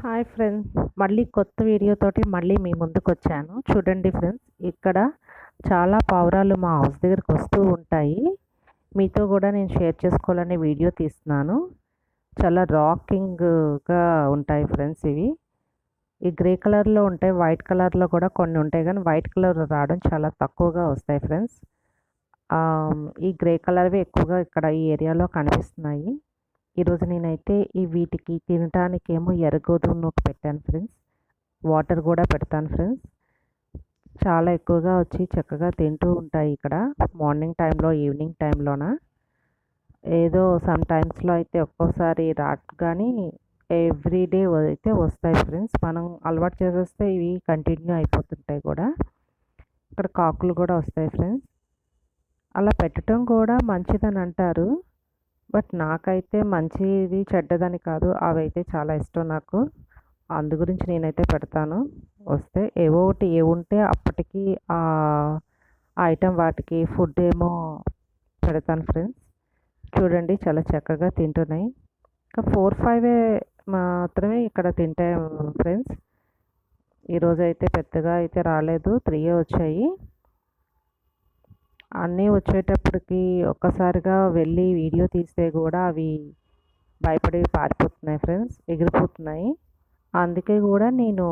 Hi friends, మళ్ళీ కొత్త వీడియోతోటి మళ్ళీ మీ ముందుకు వచ్చాను. చూడండి ఫ్రెండ్స్, ఇక్కడ చాలా పావురాలు మా హౌస్ దగ్గరికి వస్తూ ఉంటాయి. మీతో కూడా నేను షేర్ చేసుకోవాలనే వీడియో తీస్తున్నాను. చాలా రాకింగ్గా ఉంటాయి ఫ్రెండ్స్. ఇవి ఈ గ్రే కలర్లో ఉంటాయి, వైట్ కలర్లో కూడా కొన్ని ఉంటాయి, కానీ వైట్ కలర్ రావడం చాలా తక్కువగా వస్తాయి ఫ్రెండ్స్. ఈ గ్రే కలర్వి ఎక్కువగా ఇక్కడ ఈ ఏరియాలో కనిపిస్తున్నాయి. ఈరోజు నేనైతే వీటికి తినటానికేమో ఎర్రగోధుమ నూక పెట్టాను ఫ్రెండ్స్. వాటర్ కూడా పెడతాను ఫ్రెండ్స్. చాలా ఎక్కువగా వచ్చి చక్కగా తింటూ ఉంటాయి ఇక్కడ మార్నింగ్ టైంలో, ఈవినింగ్ టైంలోన. ఏదో సమ్ టైమ్స్లో అయితే ఒక్కోసారి రాట్ కానీ ఎవ్రీడే అయితే వస్తాయి ఫ్రెండ్స్. మనం అలవాటు చేసేస్తే ఇవి కంటిన్యూ అయిపోతుంటాయి కూడా. ఇక్కడ కాకులు కూడా వస్తాయి ఫ్రెండ్స్. అలా పెట్టడం కూడా మంచిదని అంటారు, బట్ నాకైతే మంచిది చెడ్డదని కాదు, అవైతే చాలా ఇష్టం నాకు. అందు గురించి నేనైతే పెడతాను. వస్తే ఏవో ఒకటి ఉంటే అప్పటికి ఆ ఐటెం వాటికి ఫుడ్ ఏమో పెడతాను ఫ్రెండ్స్. చూడండి చాలా చక్కగా తింటున్నాయి. ఇంకా 4-5 మాత్రమే ఇక్కడ తింటాయి ఫ్రెండ్స్. ఈరోజు అయితే పెద్దగా అయితే రాలేదు, 3 వచ్చాయి. అన్నీ వచ్చేటప్పటికి ఒక్కసారిగా వెళ్ళి వీడియో తీస్తే కూడా అవి భయపడి పారిపోతున్నాయి ఫ్రెండ్స్, ఎగిరిపోతున్నాయి. అందుకే కూడా నేను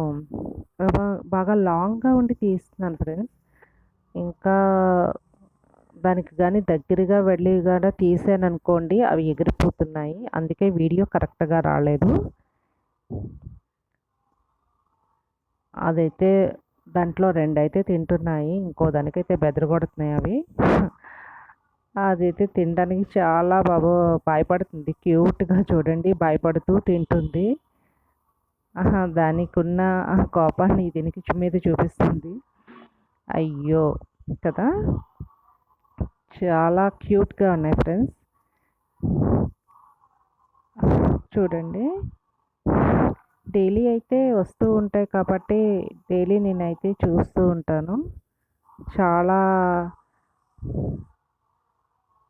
బాగా లాంగ్గా ఉండి తీస్తున్నాను ఫ్రెండ్స్. ఇంకా దానికి కానీ దగ్గరగా వెళ్ళి కూడా తీసాను అనుకోండి, అవి ఎగిరిపోతున్నాయి. అందుకే వీడియో కరెక్ట్గా రాలేదు. అదైతే దాంట్లో 2 అయితే తింటున్నాయి, ఇంకో దానికైతే బెదరగొడుతున్నాయి అవి. అదైతే తినడానికి చాలా భయపడుతుంది. క్యూట్గా చూడండి, భయపడుతూ తింటుంది. దానికి ఉన్న కోపాన్ని దీనికి మీద చూపిస్తుంది. అయ్యో కదా, చాలా క్యూట్గా ఉన్నాయి ఫ్రెండ్స్. చూడండి, డైలీ అయితే వస్తూ ఉంటాయి కాబట్టి డైలీ నేనైతే చూస్తూ ఉంటాను. చాలా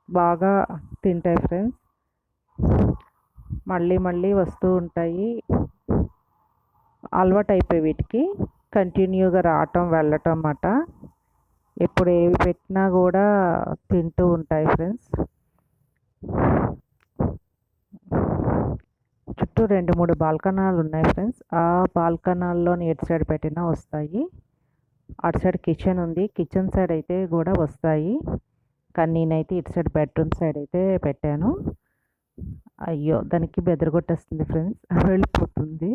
బాగా తింటాయి ఫ్రెండ్స్. మళ్ళీ మళ్ళీ వస్తూ ఉంటాయి. అలవాటు అయిపోయి వీటికి కంటిన్యూగా రావటం వెళ్ళటం అన్నమాట. ఎప్పుడు ఏవి పెట్టినా కూడా తింటూ ఉంటాయి ఫ్రెండ్స్. చుట్టూ 2-3 బాల్కనాలు ఉన్నాయి ఫ్రెండ్స్. ఆ బాల్కనాల్లో ఎటు సైడ్ పెట్టినా వస్తాయి. అటు సైడ్ కిచెన్ ఉంది, కిచెన్ సైడ్ అయితే కూడా వస్తాయి, కానీ నేనైతే ఇటు సైడ్ బెడ్రూమ్ సైడ్ అయితే పెట్టాను. అయ్యో దానికి బెదరగొట్టేస్తుంది ఫ్రెండ్స్, వెళ్ళిపోతుంది.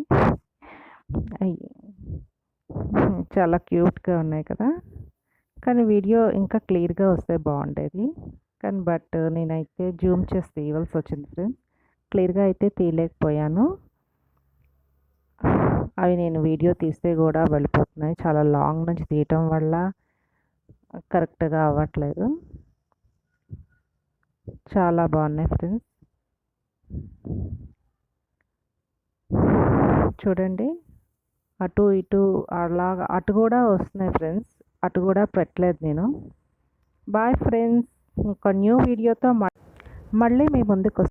చాలా క్యూట్గా ఉన్నాయి కదా, కానీ వీడియో ఇంకా క్లియర్గా వస్తే బాగుండేది, కానీ బట్ నేనైతే జూమ్ చేసి తీయవలసి వచ్చింది ఫ్రెండ్స్. క్లియర్గా అయితే తీయలేకపోయాను. అవి నేను వీడియో తీస్తే కూడా వెళ్ళిపోతున్నాయి. చాలా లాంగ్ నుంచి తీయటం వల్ల కరెక్ట్గా అవ్వట్లేదు. చాలా బాగున్నాయి ఫ్రెండ్స్. చూడండి, అటు ఇటు అలాగా అటు కూడా వస్తున్నాయి ఫ్రెండ్స్. అటు కూడా పెట్టలేదు నేను. బాయ్ ఫ్రెండ్స్, ఒక న్యూ వీడియోతో మళ్ళీ మీ ముందుకు